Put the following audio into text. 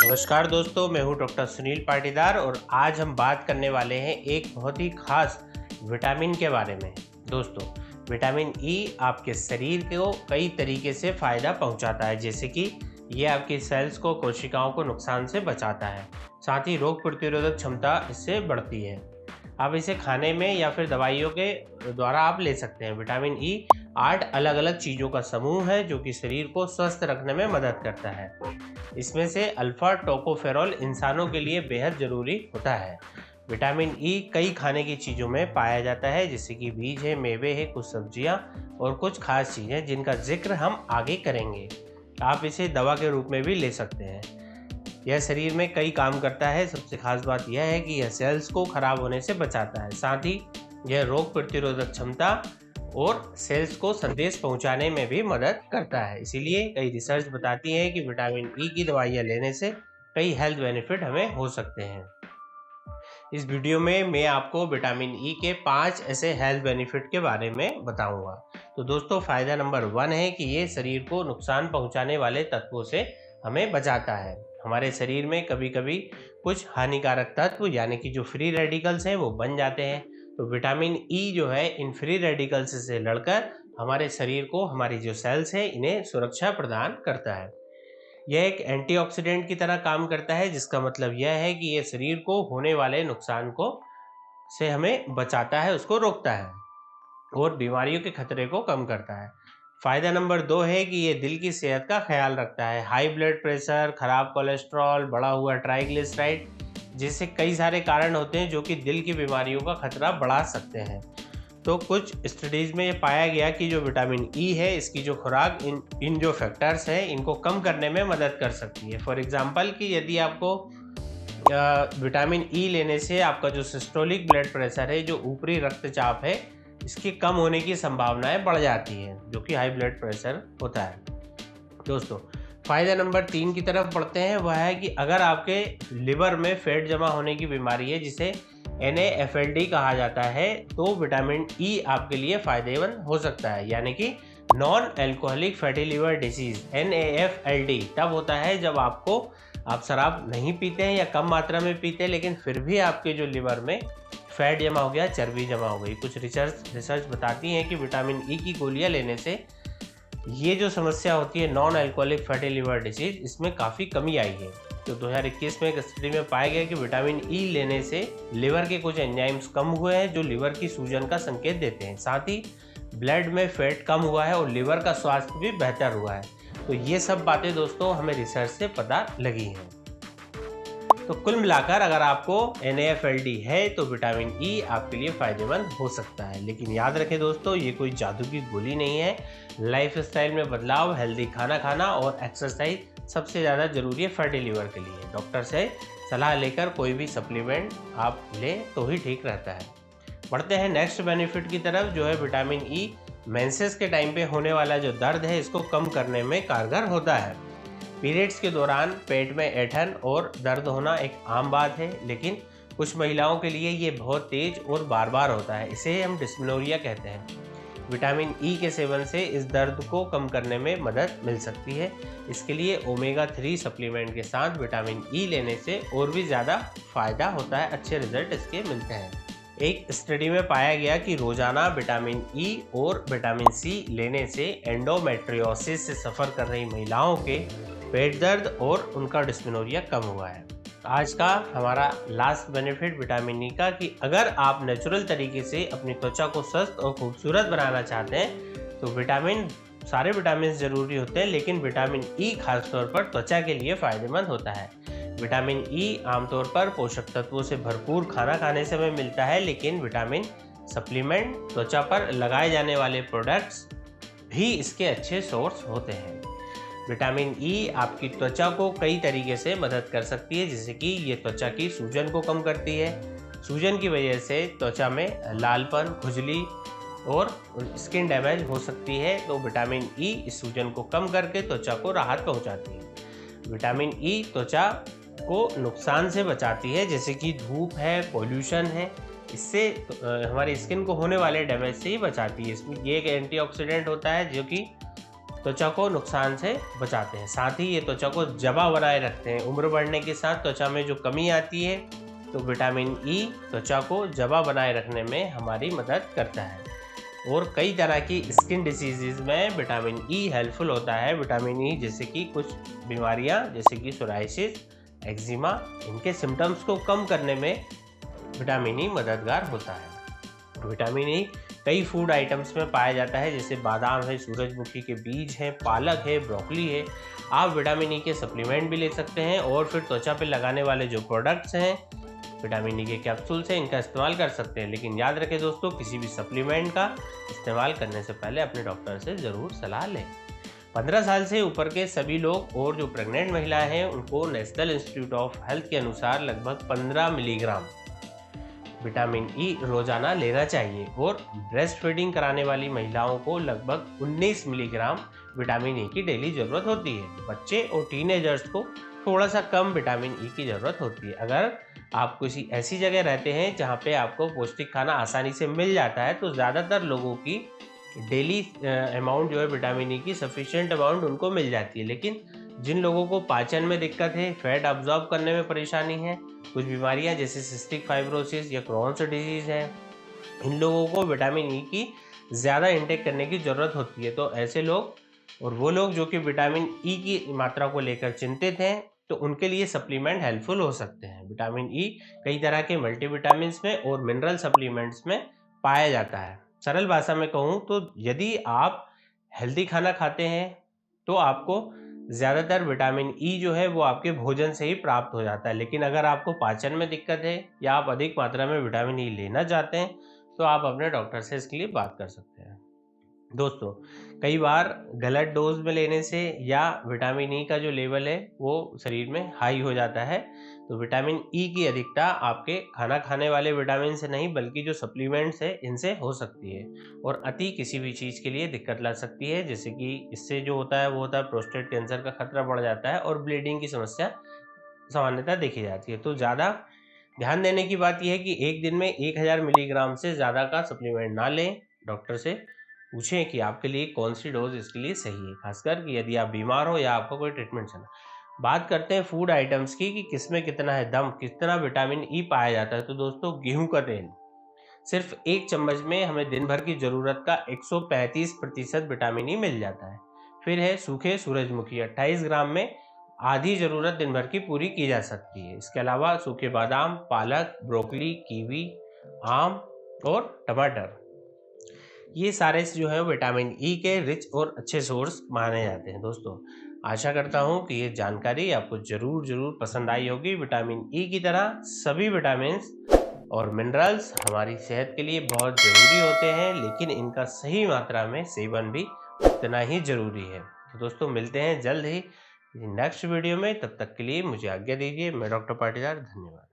नमस्कार दोस्तों, मैं हूं डॉक्टर सुनील पाटीदार और आज हम बात करने वाले हैं एक बहुत ही खास विटामिन के बारे में। दोस्तों, विटामिन ई आपके शरीर को कई तरीके से फ़ायदा पहुंचाता है, जैसे कि ये आपकी सेल्स को, कोशिकाओं को नुकसान से बचाता है। साथ ही रोग प्रतिरोधक क्षमता इससे बढ़ती है। आप इसे खाने में या फिर दवाइयों के द्वारा आप ले सकते हैं। विटामिन ई 8 अलग अलग चीज़ों का समूह है जो कि शरीर को स्वस्थ रखने में मदद करता है। इसमें से अल्फा टोकोफेरॉल इंसानों के लिए बेहद ज़रूरी होता है। विटामिन ई कई खाने की चीज़ों में पाया जाता है, जैसे कि बीज है, मेवे है, कुछ सब्जियां और कुछ खास चीज़ें जिनका जिक्र हम आगे करेंगे। आप इसे दवा के रूप में भी ले सकते हैं। यह शरीर में कई काम करता है। सबसे खास बात यह है कि यह सेल्स को खराब होने से बचाता है। साथ ही यह रोग प्रतिरोधक क्षमता और सेल्स को संदेश पहुंचाने में भी मदद करता है। इसीलिए कई रिसर्च बताती है कि विटामिन ई की दवाइयाँ लेने से कई हेल्थ बेनिफिट हमें हो सकते हैं। इस वीडियो में मैं आपको विटामिन ई के 5 ऐसे हेल्थ बेनिफिट के बारे में बताऊंगा। तो दोस्तों, फ़ायदा नंबर 1 है कि ये शरीर को नुकसान पहुंचाने वाले तत्वों से हमें बचाता है। हमारे शरीर में कभी कभी कुछ हानिकारक तत्व यानी कि जो फ्री रेडिकल्स हैं वो बन जाते हैं। तो विटामिन ई जो है इन फ्री रेडिकल्स से लड़कर हमारे शरीर को, हमारी जो सेल्स हैं, इन्हें सुरक्षा प्रदान करता है। यह एक एंटीऑक्सीडेंट की तरह काम करता है, जिसका मतलब यह है कि यह शरीर को होने वाले नुकसान को से हमें बचाता है, उसको रोकता है और बीमारियों के खतरे को कम करता है। फ़ायदा नंबर 2 है कि ये दिल की सेहत का ख्याल रखता है। हाई ब्लड प्रेशर, खराब कोलेस्ट्रॉल, बढ़ा हुआ ट्राइग्लिसराइड जैसे कई सारे कारण होते हैं जो कि दिल की बीमारियों का खतरा बढ़ा सकते हैं। तो कुछ स्टडीज़ में ये पाया गया कि जो विटामिन ई है, इसकी जो खुराक इन जो फैक्टर्स हैं इनको कम करने में मदद कर सकती है। फॉर एग्जांपल कि यदि आपको विटामिन ई लेने से आपका जो सिस्टोलिक ब्लड प्रेशर है, जो ऊपरी रक्तचाप है, इसकी कम होने की संभावनाएं बढ़ जाती हैं, जो कि हाई ब्लड प्रेशर होता है। दोस्तों, फ़ायदा नंबर 3 की तरफ बढ़ते हैं। वह है कि अगर आपके लिवर में फैट जमा होने की बीमारी है, जिसे NAFLD कहा जाता है, तो विटामिन ई आपके लिए फ़ायदेमंद हो सकता है। यानी कि non alcoholic fatty liver disease NAFLD तब होता है जब आप शराब नहीं पीते हैं या कम मात्रा में पीते हैं, लेकिन फिर भी आपके जो लिवर में फैट जमा हो गया, चर्बी जमा हो गई। कुछ रिसर्च बताती हैं कि विटामिन ई की गोलियां लेने से ये जो समस्या होती है non alcoholic fatty liver disease, इसमें काफ़ी कमी आई है। तो 2021 में एक स्टडी में पाया गया कि विटामिन ई लेने से लिवर के कुछ एंजाइम्स कम हुए हैं जो लिवर की सूजन का संकेत देते हैं। साथ ही ब्लड में फैट कम हुआ है और लिवर का स्वास्थ्य भी बेहतर हुआ है। तो ये सब बातें दोस्तों हमें रिसर्च से पता लगी हैं। तो कुल मिलाकर अगर आपको NAFLD है तो विटामिन ई आपके लिए फ़ायदेमंद हो सकता है। लेकिन याद रखें दोस्तों, ये कोई जादू की गोली नहीं है। लाइफस्टाइल में बदलाव, हेल्दी खाना खाना और एक्सरसाइज सबसे ज़्यादा ज़रूरी है फैटी लिवर के लिए। डॉक्टर से सलाह लेकर कोई भी सप्लीमेंट आप लें तो ही ठीक रहता है। बढ़ते हैं नेक्स्ट बेनिफिट की तरफ, जो है विटामिन ई मेंसेस के टाइम पे होने वाला जो दर्द है, इसको कम करने में कारगर होता है। पीरियड्स के दौरान पेट में ऐंठन और दर्द होना एक आम बात है, लेकिन कुछ महिलाओं के लिए ये बहुत तेज और बार बार होता है। इसे हम डिस्मेनोरिया कहते हैं। विटामिन ई के सेवन से इस दर्द को कम करने में मदद मिल सकती है। इसके लिए ओमेगा 3 सप्लीमेंट के साथ विटामिन ई लेने से और भी ज़्यादा फ़ायदा होता है, अच्छे रिजल्ट इसके मिलते हैं। एक स्टडी में पाया गया कि रोज़ाना विटामिन ई और विटामिन सी लेने से एंडोमेट्रियोसिस से सफ़र कर रही महिलाओं के पेट दर्द और उनका डिस्मेनोरिया कम हुआ है। आज का हमारा लास्ट बेनिफिट विटामिन ई का, कि अगर आप नेचुरल तरीके से अपनी त्वचा को स्वस्थ और खूबसूरत बनाना चाहते हैं तो सारे विटामिन ज़रूरी होते हैं, लेकिन विटामिन ई खासतौर पर त्वचा के लिए फ़ायदेमंद होता है। विटामिन ई आमतौर पर पोषक तत्वों से भरपूर खाना खाने से हमें मिलता है, लेकिन विटामिन सप्लीमेंट, त्वचा पर लगाए जाने वाले प्रोडक्ट्स भी इसके अच्छे सोर्स होते हैं। विटामिन ई आपकी त्वचा को कई तरीके से मदद कर सकती है, जैसे कि ये त्वचा की सूजन को कम करती है। सूजन की वजह से त्वचा में लालपन, खुजली और स्किन डैमेज हो सकती है, तो विटामिन ई इस सूजन को कम करके त्वचा को राहत पहुंचाती है। विटामिन ई त्वचा को नुकसान से बचाती है, जैसे कि धूप है, पॉल्यूशन है, इससे हमारी स्किन को होने वाले डैमेज से ही बचाती है। इसमें ये एक एंटीऑक्सीडेंट होता है जो कि त्वचा को नुकसान से बचाते हैं। साथ ही ये त्वचा को जबा बनाए रखते हैं। उम्र बढ़ने के साथ त्वचा में जो कमी आती है तो विटामिन ई त्वचा को जबा बनाए रखने में हमारी मदद करता है। और कई तरह की स्किन डिसीज़ में विटामिन ई हेल्पफुल होता है। विटामिन ई जैसे कि कुछ बीमारियां जैसे कि सोराइसिस, एक्जिमा, इनके सिम्टम्स को कम करने में विटामिन ई मददगार होता है। विटामिन ई कई फूड आइटम्स में पाया जाता है, जैसे बादाम है, सूरजमुखी के बीज हैं, पालक है, ब्रोकली है। आप विटामिन ई के सप्लीमेंट भी ले सकते हैं और फिर त्वचा पे लगाने वाले जो प्रोडक्ट्स हैं विटामिन ई के कैप्सूल्स हैं, इनका इस्तेमाल कर सकते हैं। लेकिन याद रखें दोस्तों, किसी भी सप्लीमेंट का इस्तेमाल करने से पहले अपने डॉक्टर से ज़रूर सलाह लें। 15 साल से ऊपर के सभी लोग और जो प्रेग्नेंट महिलाएं हैं उनको नेशनल इंस्टीट्यूट ऑफ हेल्थ के अनुसार लगभग 15 मिलीग्राम विटामिन ई रोजाना लेना चाहिए और ब्रेस्ट फीडिंग कराने वाली महिलाओं को लगभग 19 मिलीग्राम विटामिन ई की डेली ज़रूरत होती है। बच्चे और टीनेजर्स को थोड़ा सा कम विटामिन ई की ज़रूरत होती है। अगर आप किसी ऐसी जगह रहते हैं जहाँ पे आपको पौष्टिक खाना आसानी से मिल जाता है तो ज़्यादातर लोगों की डेली अमाउंट जो है विटामिन ई की सफिशिएंट अमाउंट उनको मिल जाती है। लेकिन जिन लोगों को पाचन में दिक्कत है, फैट अब्जॉर्ब करने में परेशानी है, कुछ बीमारियां जैसे सिस्टिक फाइब्रोसिस या क्रॉन्स डिजीज़ है, इन लोगों को विटामिन ई की ज़्यादा इंटेक करने की ज़रूरत होती है। तो ऐसे लोग और वो लोग जो कि विटामिन ई की मात्रा को लेकर चिंतित हैं तो उनके लिए सप्लीमेंट हेल्पफुल हो सकते हैं। विटामिन ई कई तरह के मल्टीविटामिन्स में और मिनरल सप्लीमेंट्स में पाया जाता है। सरल भाषा में कहूँ तो यदि आप हेल्दी खाना खाते हैं तो आपको ज़्यादातर विटामिन ई जो है वो आपके भोजन से ही प्राप्त हो जाता है। लेकिन अगर आपको पाचन में दिक्कत है या आप अधिक मात्रा में विटामिन ई लेना चाहते हैं तो आप अपने डॉक्टर से इसके लिए बात कर सकते हैं। दोस्तों, कई बार गलत डोज में लेने से या विटामिन ई का जो लेवल है वो शरीर में हाई हो जाता है। तो विटामिन ई की अधिकता आपके खाना खाने वाले विटामिन से नहीं बल्कि जो सप्लीमेंट्स है इनसे हो सकती है और अति किसी भी चीज़ के लिए दिक्कत ला सकती है। जैसे कि इससे जो होता है वो होता है प्रोस्टेट कैंसर का खतरा बढ़ जाता है और ब्लीडिंग की समस्या सामान्यतः देखी जाती है। तो ज़्यादा ध्यान देने की बात यह है कि एक दिन में 1000 मिलीग्राम से ज़्यादा का सप्लीमेंट ना लें। डॉक्टर से पूछें कि आपके लिए कौन सी डोज इसके लिए सही है, खासकर कि यदि आप बीमार हो या आपको कोई ट्रीटमेंट चला। बात करते हैं फूड आइटम्स की कि किसमें कितना है दम, कितना विटामिन ई पाया जाता है। तो दोस्तों, गेहूं का तेल सिर्फ 1 चम्मच में हमें दिन भर की ज़रूरत का 135% विटामिन ई मिल जाता है। फिर है सूखे सूरजमुखी, 28 ग्राम में आधी ज़रूरत दिन भर की पूरी की जा सकती है। इसके अलावा सूखे बादाम, पालक, ब्रोकली, कीवी, आम और टमाटर, ये सारे जो है विटामिन ई के रिच और अच्छे सोर्स माने जाते हैं। दोस्तों, आशा करता हूँ कि ये जानकारी आपको ज़रूर पसंद आई होगी। विटामिन ई की तरह सभी विटामिन्स और मिनरल्स हमारी सेहत के लिए बहुत ज़रूरी होते हैं, लेकिन इनका सही मात्रा में सेवन भी उतना ही ज़रूरी है। तो दोस्तों, मिलते हैं जल्द ही नेक्स्ट वीडियो में। तब तक के लिए मुझे आज्ञा दीजिए। मैं डॉक्टर पाटीदार, धन्यवाद।